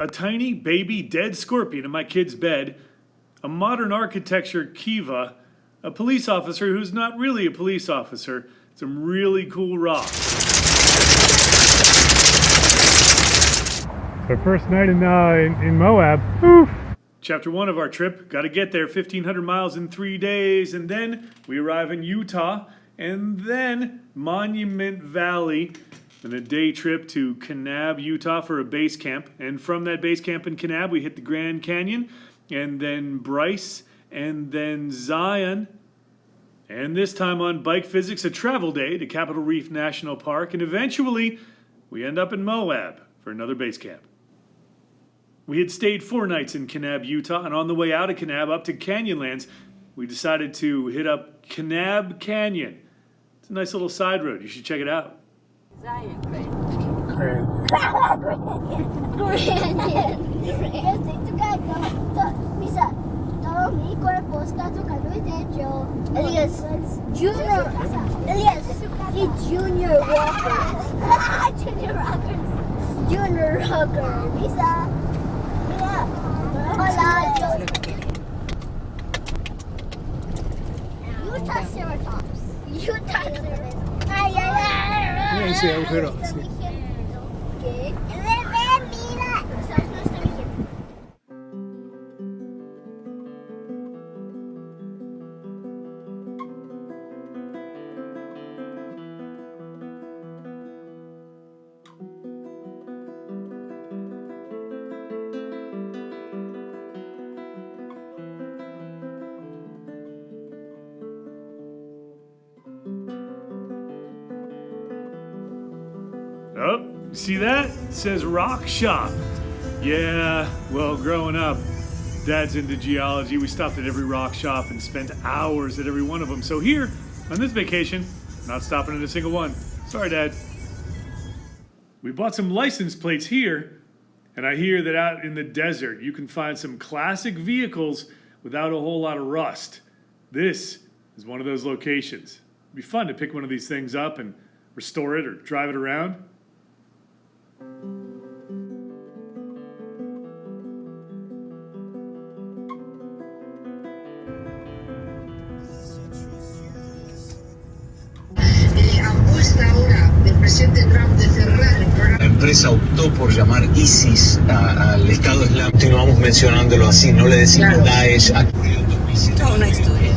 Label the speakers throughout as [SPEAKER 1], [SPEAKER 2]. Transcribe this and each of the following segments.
[SPEAKER 1] A tiny baby dead scorpion in my kid's bed, a modern architecture kiva, a police officer who's not really a police officer, some really cool rocks. The first night in Moab. Oof. Chapter 1 of our trip, got to get there 1,500 miles in 3 days, and then we arrive in Utah, and then Monument Valley, and a day trip to Kanab, Utah for a base camp. And from that base camp in Kanab, we hit the Grand Canyon, and then Bryce, and then Zion. And this time on Bike Physics, a travel day to Capitol Reef National Park, and eventually we end up in Moab for another base camp. We had stayed 4 nights in Kanab, Utah, and on the way out of Kanab up to Canyonlands, we decided to hit up Kanab Canyon. It's a nice little side road. You should check it out.
[SPEAKER 2] Zion, Junior Walkers. Junior Rocker. Lisa. Hola. Utah Ceratops. Utah Ceratops. Ay, ay, ay.
[SPEAKER 3] Ese agujero, sí.
[SPEAKER 2] Okay. Mira.
[SPEAKER 1] Oh, see that? It says Rock Shop. Yeah, well, growing up, Dad's into geology. We stopped at every rock shop and spent hours at every one of them. So here, on this vacation, not stopping at a single one. Sorry, Dad. We bought some license plates here, and I hear that out in the desert, you can find some classic vehicles without a whole lot of rust. This is one of those locations. It'd be fun to pick one of these things up and restore it or drive it around.
[SPEAKER 4] La empresa optó por llamar ISIS al Estado Islámico. Continuamos mencionándolo así, no le decimos Daesh.
[SPEAKER 5] Toda una historia.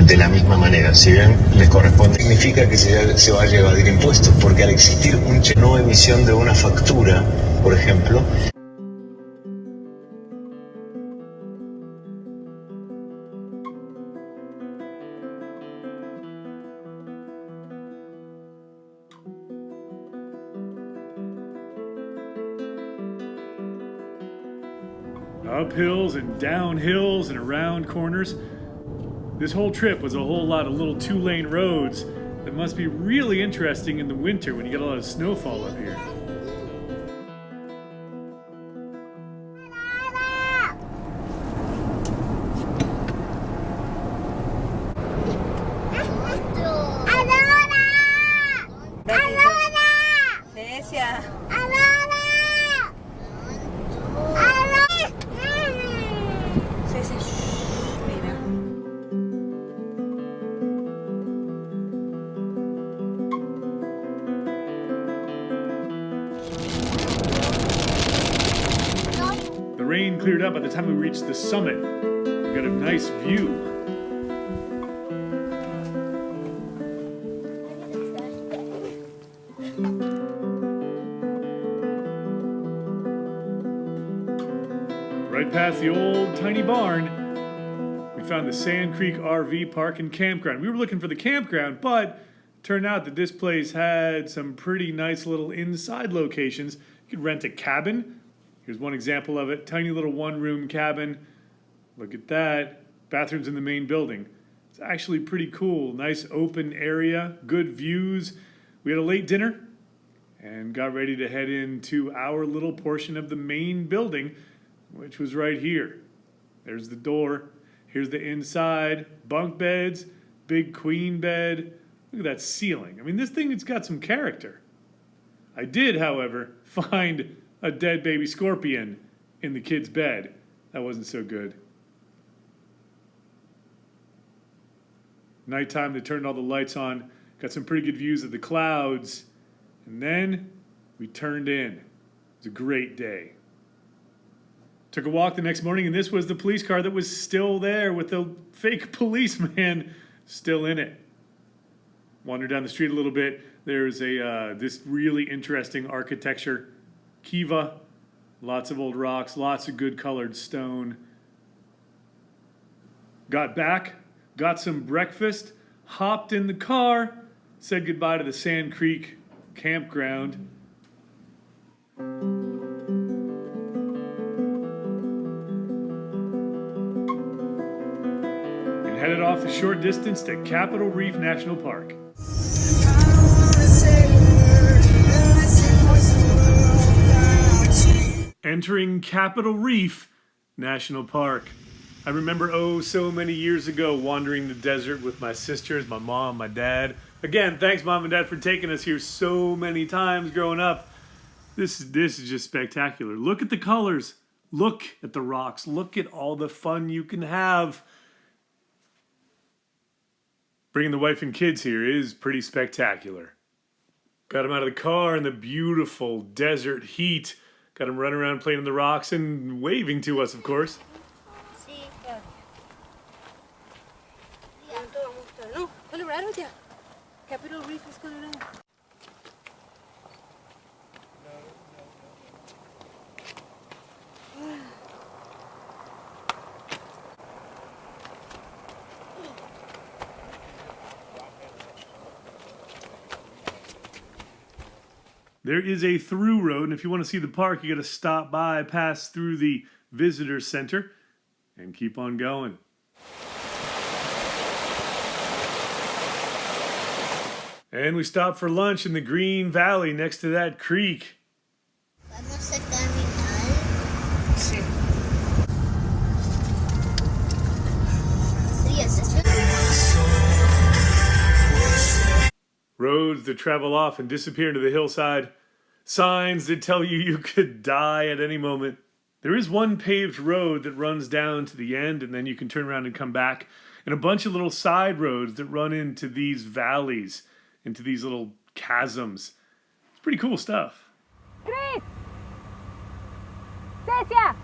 [SPEAKER 4] De la misma manera, si bien les corresponde, significa que se vaya a evadir impuestos, porque al existir un no emisión de una factura, por ejemplo,
[SPEAKER 1] Up hills and down hills and around corners. This whole trip was a whole lot of little 2-lane roads that must be really interesting in the winter when you get a lot of snowfall up here. The rain cleared up by the time we reached the summit. We got a nice view. Right past the old tiny barn, we found the Sand Creek RV Park and Campground. We were looking for the campground, but it turned out that this place had some pretty nice little inside locations. You could rent a cabin. Here's one example of it. Tiny little 1-room cabin. Look at that. Bathrooms in the main building. It's actually pretty cool. Nice open area, good views. We had a late dinner and got ready to head into our little portion of the main building, which was right here. There's the door. Here's the inside. Bunk beds, big queen bed. Look at that ceiling. I mean, this thing, it's got some character. I did, however, find a dead baby scorpion in the kid's bed. That wasn't so good. Nighttime, they turned all the lights on, got some pretty good views of the clouds, and then we turned in. It was a great day. Took a walk the next morning, and this was the police car that was still there with the fake policeman still in it. Wandered down the street a little bit. There's this really interesting architecture. Kiva, lots of old rocks, lots of good colored stone. Got back, got some breakfast, hopped in the car, said goodbye to the Sand Creek campground. And headed off a short distance to Capitol Reef National Park. Entering Capitol Reef National Park. I remember, so many years ago, wandering the desert with my sisters, my mom, my dad. Again, thanks, Mom and Dad, for taking us here so many times growing up. This is just spectacular. Look at the colors. Look at the rocks. Look at all the fun you can have. Bringing the wife and kids here is pretty spectacular. Got them out of the car in the beautiful desert heat. Got them running around playing in the rocks and waving to us, of course.
[SPEAKER 5] No, Colorado ya. Capitol Reef is Colorado.
[SPEAKER 1] There is a through road, and if you want to see the park, you got to stop by, pass through the visitor center, and keep on going. And we stopped for lunch in the Green Valley next to that creek.
[SPEAKER 2] Vamos a caminar.
[SPEAKER 5] Sí.
[SPEAKER 2] Sí, es eso.
[SPEAKER 1] Roads that travel off and disappear into the hillside. Signs that tell you you could die at any moment. There is one paved road that runs down to the end, and then you can turn around and come back. And a bunch of little side roads that run into these valleys, into these little chasms. It's pretty cool stuff.
[SPEAKER 3] Chris! Cecia!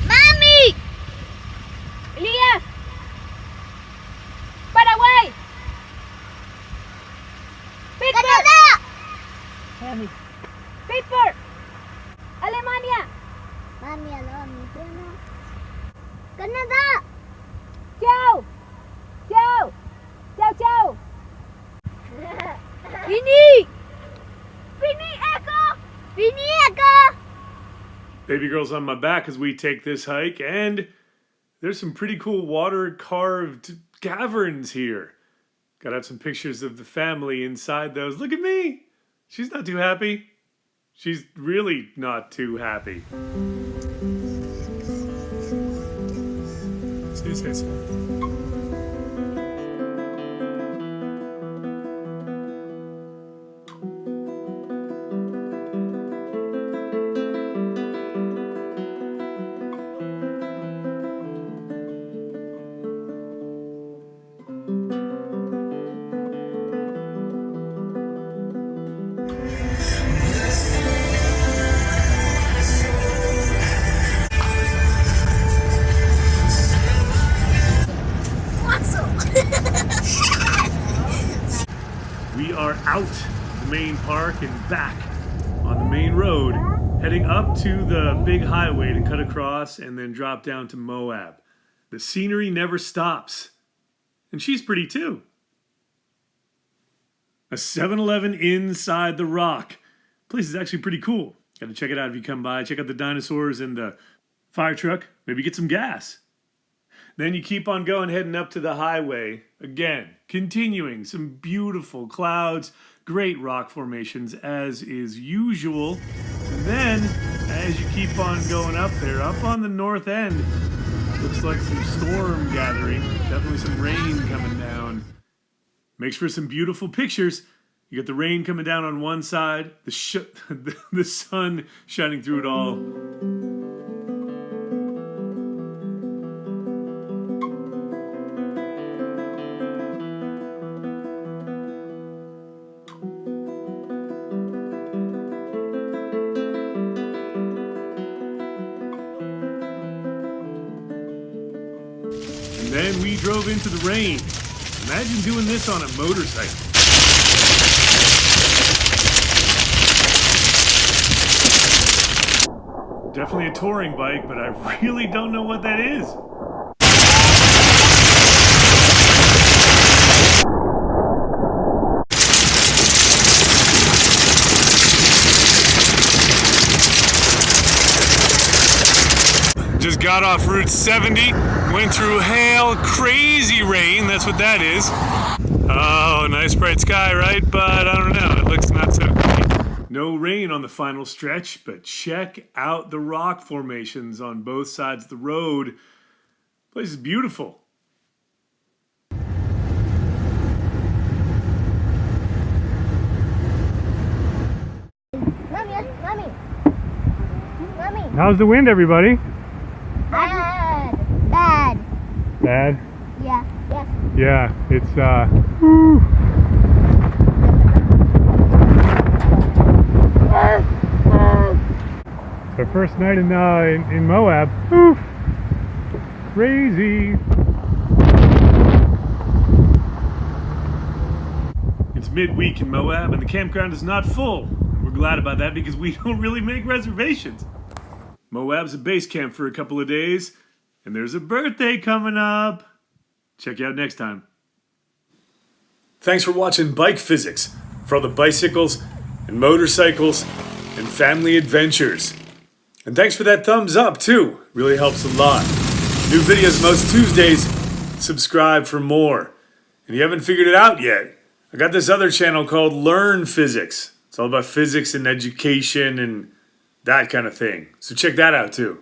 [SPEAKER 2] Mami!
[SPEAKER 3] Elias! Paraguay! Pittsburgh!
[SPEAKER 2] Canada!
[SPEAKER 3] Pittsburgh! Alemania!
[SPEAKER 2] Mami, hello, mi primo. Canada!
[SPEAKER 3] Ciao! Ciao! Ciao, ciao!
[SPEAKER 2] Vini! Vini, Echo! Vini, Echo!
[SPEAKER 1] Baby girl's on my back as we take this hike, and there's some pretty cool water-carved caverns here. Gotta have some pictures of the family inside those. Look at me! She's not too happy. She's really not too happy. We are out of the main park and back on the main road, heading up to the big highway to cut across and then drop down to Moab. The scenery never stops. And she's pretty too. A 7-Eleven inside the rock. Place is actually pretty cool. Got to check it out if you come by. Check out the dinosaurs and the fire truck. Maybe get some gas. Then you keep on going, heading up to the highway. Again, continuing some beautiful clouds, great rock formations as is usual. And then, as you keep on going up there, up on the north end, looks like some storm gathering. Definitely some rain coming down. Makes for some beautiful pictures. You got the rain coming down on one side, the sun shining through it all. And then we drove into the rain. Imagine doing this on a motorcycle. Definitely a touring bike, but I really don't know what that is. Just got off Route 70, went through hail, crazy rain, that's what that is. Oh, nice bright sky, right? But I don't know, it looks not so great. No rain on the final stretch, but check out the rock formations on both sides of the road. The place is beautiful.
[SPEAKER 2] Mommy.
[SPEAKER 1] How's the wind, everybody?
[SPEAKER 2] Bad.
[SPEAKER 1] Bad?
[SPEAKER 2] Yeah.
[SPEAKER 1] Yeah, it's whew. Our first night in Moab. Oof. Crazy. It's midweek in Moab and the campground is not full. We're glad about that because we don't really make reservations. Moab's a base camp for a couple of days, and there's a birthday coming up. Check you out next time. Thanks for watching Bike Physics for all the bicycles and motorcycles and family adventures. And thanks for that thumbs up too. Really helps a lot. New videos most Tuesdays. Subscribe for more. And you haven't figured it out yet, I got this other channel called Learn Physics. It's all about physics and education and that kind of thing. So check that out too.